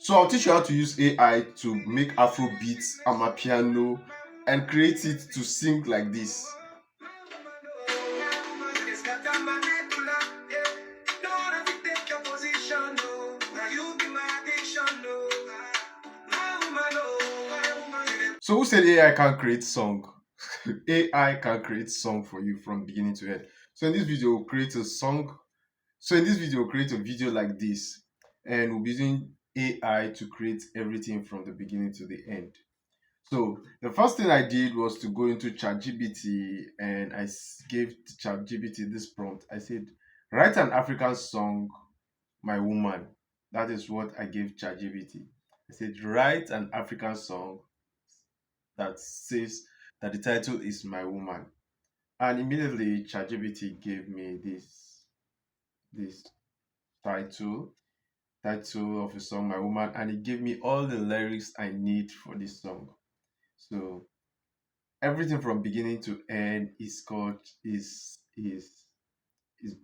So I'll teach you how to use AI to make Afrobeat, Amapiano, and create it to sing like this. So who said AI can't create song? AI can create song for you from beginning to end. So in this video, we'll create a song. So in this video, we'll create a video like this, and we'll be using AI to create everything from the beginning to the end. So the first thing I did was to go into ChatGPT, and gave ChatGPT this prompt. I said, write an African song, my woman. That is what I gave ChatGPT. I said, write an African song that says that the title is My Woman. And immediately ChatGPT gave me this title, title of a song, My Woman, and it gave me all the lyrics I need for this song. So everything from beginning to end is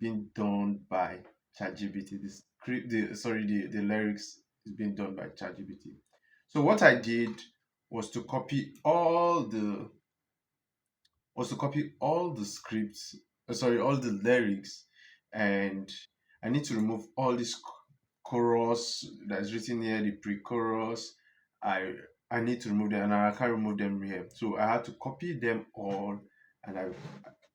being done by ChatGPT. The script, the lyrics is being done by ChatGPT. So what I did was to copy all the scripts, all the lyrics, and I need to remove all this chorus that is written here, the pre-chorus. I I need to remove them, and I can't remove them here. So I had to copy them all, and I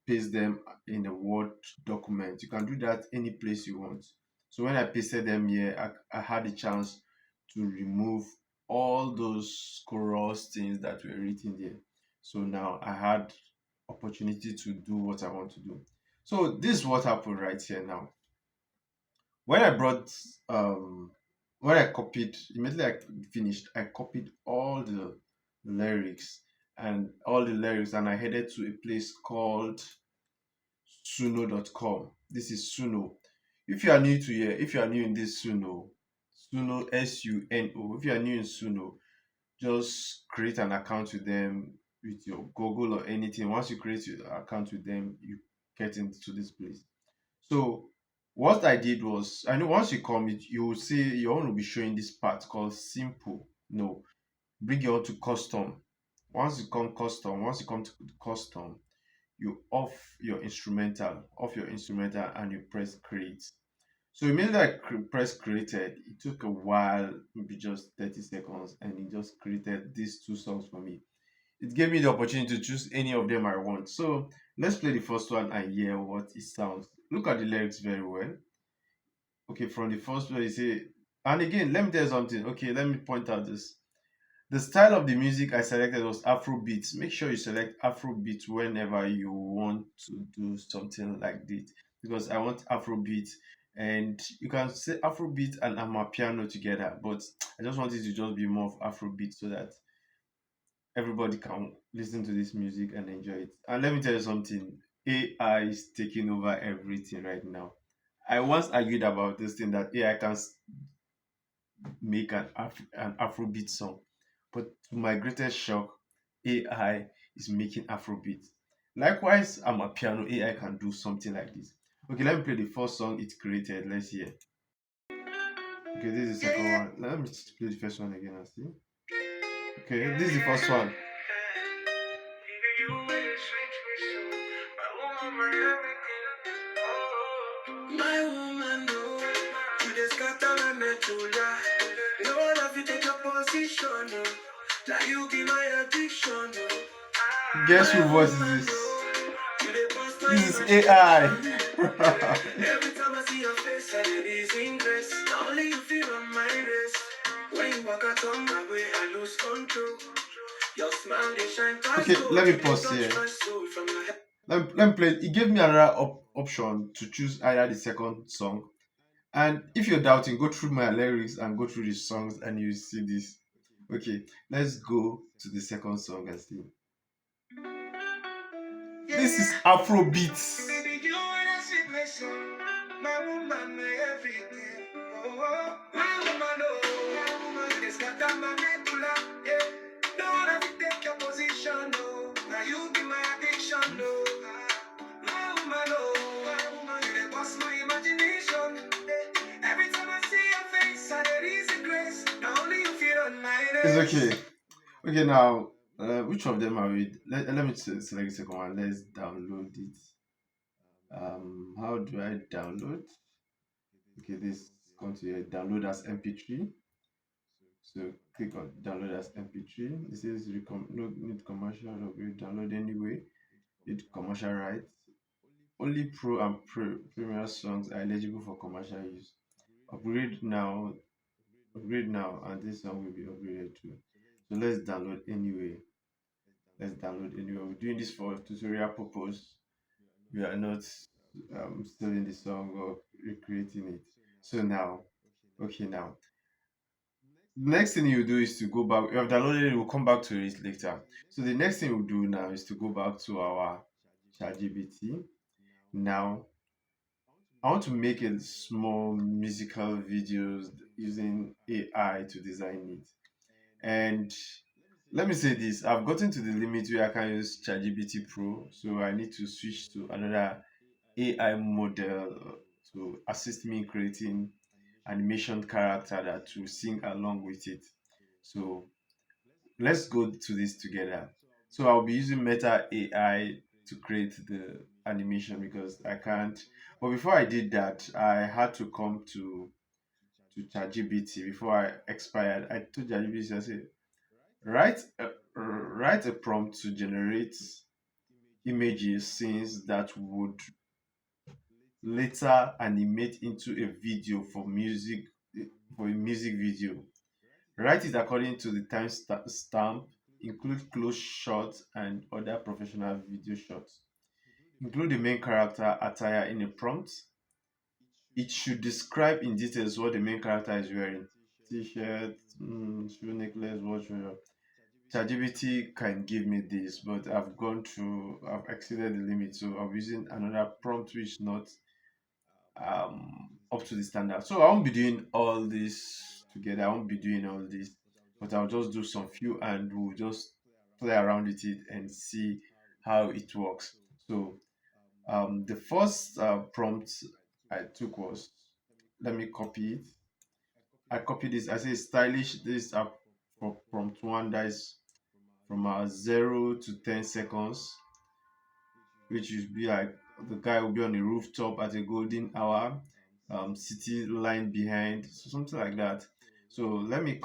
paste them in a Word document. You can do that any place you want. So when I pasted them here, I had a chance to remove all those chorus things that were written there. So now I had opportunity to do what I want to do. So this is what happened right here now. When I brought when I copied immediately I finished, I copied all the lyrics and I headed to a place called Suno.com. This is Suno. If you are new to here, if you are new in this Suno, Suno, if you are new in Suno, just create an account with them with your Google or anything. Once you create your account with them, you get into this place. So what I did was, I know once you come, you will see your own will be showing this part called simple. No, bring your own to custom. Once you come to custom, you off your instrumental, and you press create. So immediately press created, it took a while, maybe just 30 seconds, and it just created these two songs for me. It gave me the opportunity to choose any of them I want. So let's play the first one and hear what it sounds. Look at the lyrics very well. Okay, from the first one, you say, and again, let me tell you something. Okay, let me point out this. The style of the music I selected was Afrobeat. Make sure you select Afrobeat whenever you want to do something like this, because I want Afrobeat, and you can say Afrobeat and Amapiano together, but I just want it to just be more of Afrobeat so that everybody can listen to this music and enjoy it. And let me tell you something, AI is taking over everything right now. I once argued about this thing that AI can make an Afrobeat song, but to my greatest shock, AI is making Afrobeat. Likewise, I'm a piano, AI can do something like this. Okay, let me play the first song it created. Let's hear. Okay, this is the second one. Let me play the first one again and see. Okay, this is the first one. My woman, no, you just scatter my medulla. No one have to take a position, no. Like you be my addiction, no. Guess who voice is this? This is AI. Every time I see your face, I get this interest. Not only you feel on my wrist. When you walk out on my way, I lose control. Your smile, they shine past. Okay, let me pause here. Let me play. It gave me another option to choose either the second song. And if you're doubting, go through my lyrics and go through the songs, and you see this. Okay, let's go to the second song and see. This is Afrobeat. Every time I see your face, I there is a grace. No It's okay. Okay, now, which of them are we? Let me select the second one. Let's download it. How do I download? Okay, this come to here. Download as MP3. So click on download as MP3. This is no need commercial upgrade. Download anyway. Need commercial rights. Only pro and premier songs are eligible for commercial use. Upgrade now. Upgrade now, and this song will be upgraded too. So let's download anyway. Let's download anyway. We're doing this for tutorial purpose. We are not stealing the song or recreating it. So now, okay, now next thing you do is to go back. You have downloaded it, we'll come back to it later. So the next thing we'll do now is to go back to our ChatGPT. Now, I want to make a small musical videos using AI to design it. And let me say this, I've gotten to the limit where I can use ChatGPT Pro, so I need to switch to another AI model to assist me in creating animation character that will sing along with it. So let's go to this together. So I'll be using Meta AI to create the animation because I can't. But before I did that, I had to come to ChatGPT before I expired. I told ChatGPT, I said, write a prompt to generate images, scenes that would later animate into a video for a music video. Write it according to the stamp, include close shots and other professional video shots. Include the main character attire in a prompt. It should describe in details what the main character is wearing. T-shirt, shoe necklace, watch. ChatGPT can give me this, but I've exceeded the limit, so I'm using another prompt which is not up to the standard. So I won't be doing all this together. I won't be doing all this, but I'll just do some few and we'll just play around with it and see how it works. So the first prompt I took was, let me copy it. I copy this. I say stylish. This for prompt one. That is from 0 to 10 seconds, which would be like the guy will be on a rooftop at a golden hour, city line behind, so something like that. So let me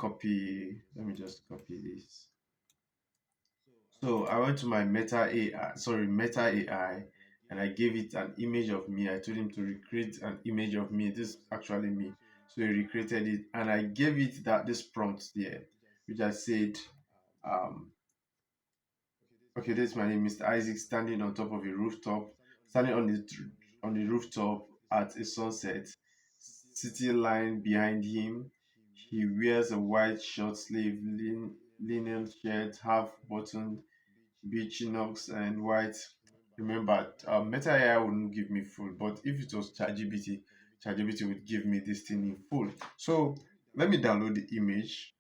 just copy this. So I went to my Meta AI, and I gave it an image of me. I told him to recreate an image of me. This is actually me. So he recreated it, and I gave it that this prompt there, which I said, um, okay, this is my name, Mr. Isaac, standing on top of a rooftop, standing on the rooftop at a sunset. City line behind him. He wears a white short sleeve linen shirt, half buttoned, beige knox, and white. Remember, Meta AI wouldn't give me full, but if it was ChatGPT, ChatGPT would give me this thing in full. So let me download the image.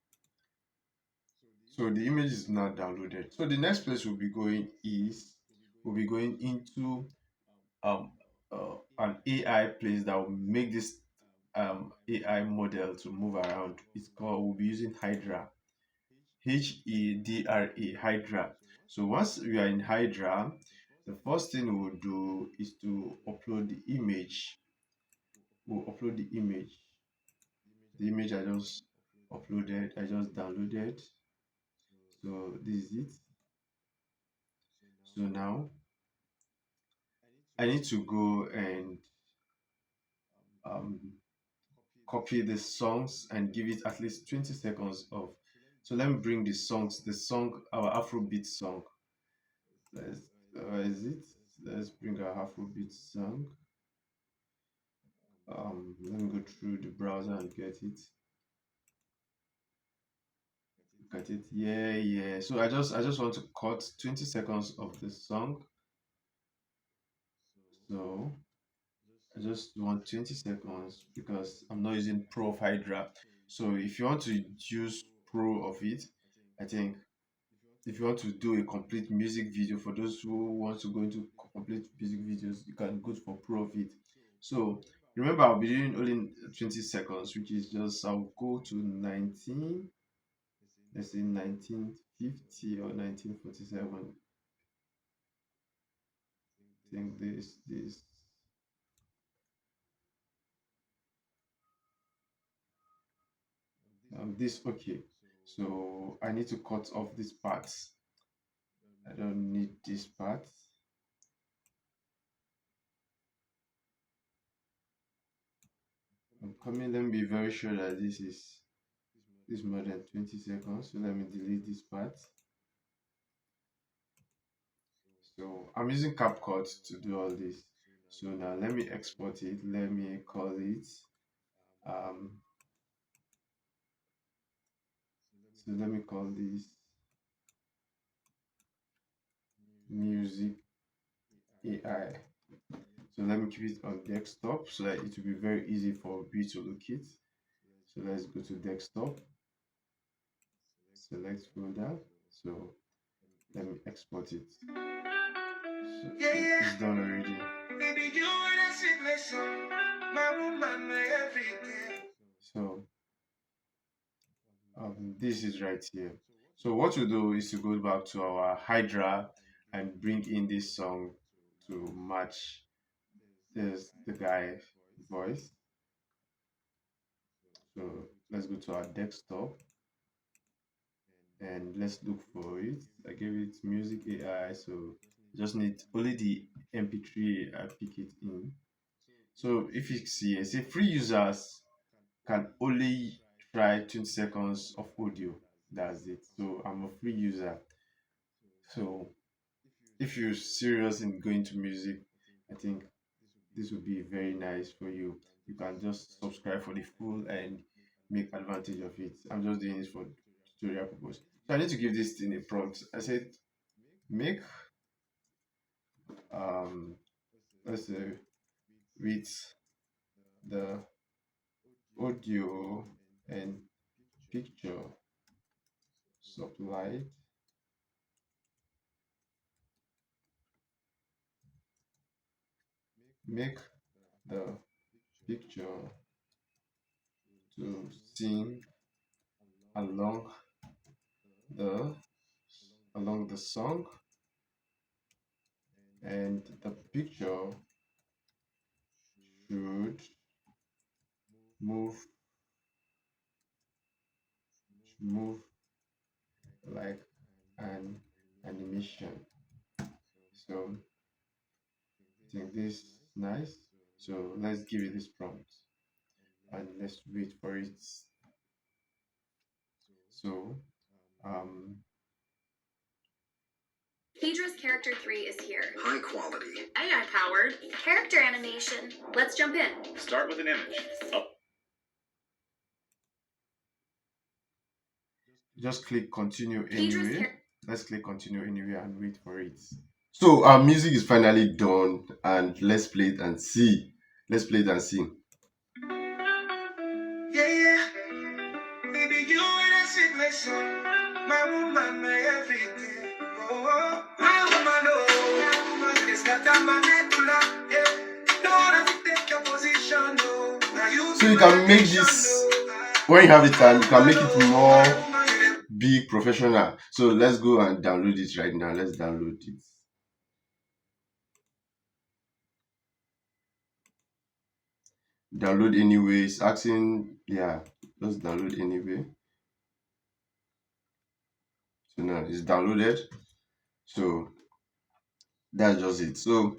So the image is now downloaded. So the next place we'll be going into an AI place that will make this AI model to move around. It's called we'll be using Hydra. Hedra, Hydra. So once we are in Hydra, the first thing we'll do is to upload the image. We'll upload the image. The image I just uploaded, I just downloaded. So this is it. So now I need to go and um, copy the songs and give it at least 20 seconds of. So let me bring the song, our Afrobeat song. Let's, where is it? Let's bring our Afrobeat song. Let me go through the browser and get it. Get it? Yeah, yeah. So I just want to cut 20 seconds of the song. So I just want 20 seconds because I'm not using Pro of Hydra. So if you want to use Pro of it, I think if you want to do a complete music video, for those who want to go into complete music videos, you can go for Pro of it. So remember, I'll be doing only 20 seconds, which is just I'll go to 19. let's say 1950 or 1947. I think this okay. So I need to cut off this part. I don't need this part. I'm coming. Let me be very sure that this more than 20 seconds. So let me delete this part. So I'm using CapCut to do all this. So now let me export it. Let me call it. Um, so let me call this music AI. So let me keep it on desktop so that it will be very easy for me to locate. So let's go to desktop, select folder. So let me export it. So it's done already. So this is right here. So what we do is to go back to our Hydra and bring in this song to match the guy voice. So let's go to our desktop and let's look for it. I gave it music AI, so just need only the MP3 I pick it in. So if you see, say free users can only try 20 seconds of audio. That's it. So I'm a free user. So if you're serious in going to music, I think this would be very nice for you. You can just subscribe for the full and make advantage of it. I'm just doing this for tutorial purpose. So I need to give this thing a prompt. I said make um let's say with the audio and picture supplied, make the picture to sing along the the song, and the picture should move move like an animation. So I think this is nice. So let's give it this prompt and let's wait for it. So um Hedra's character 3 is here. High quality. AI powered. Character animation. Let's jump in. Start with an image. Up. just click continue anyway. Let's click continue anyway and wait for it. So our music is finally done and let's play it and see. Let's play it and see. Yeah, yeah. Baby, you and I sing my song. My woman, my everything. Oh, my woman, oh. My woman, it's got a manipula. Yeah. Don't wanna take your position, no. So you can make this, when you have the time, you can make it more big, professional. So let's go and download it right now. Let's download it. Download anyway. It's asking, yeah, just download anyway. So now it's downloaded. So that's just it. So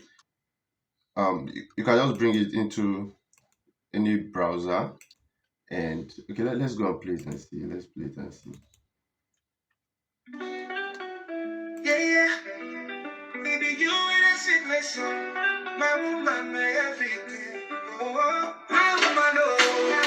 you can just bring it into any browser and okay, let's go and play it and see. Let's play it and see. Yeah, yeah. Baby, you and I sing my song. My woman, my everything. Oh, my woman, oh.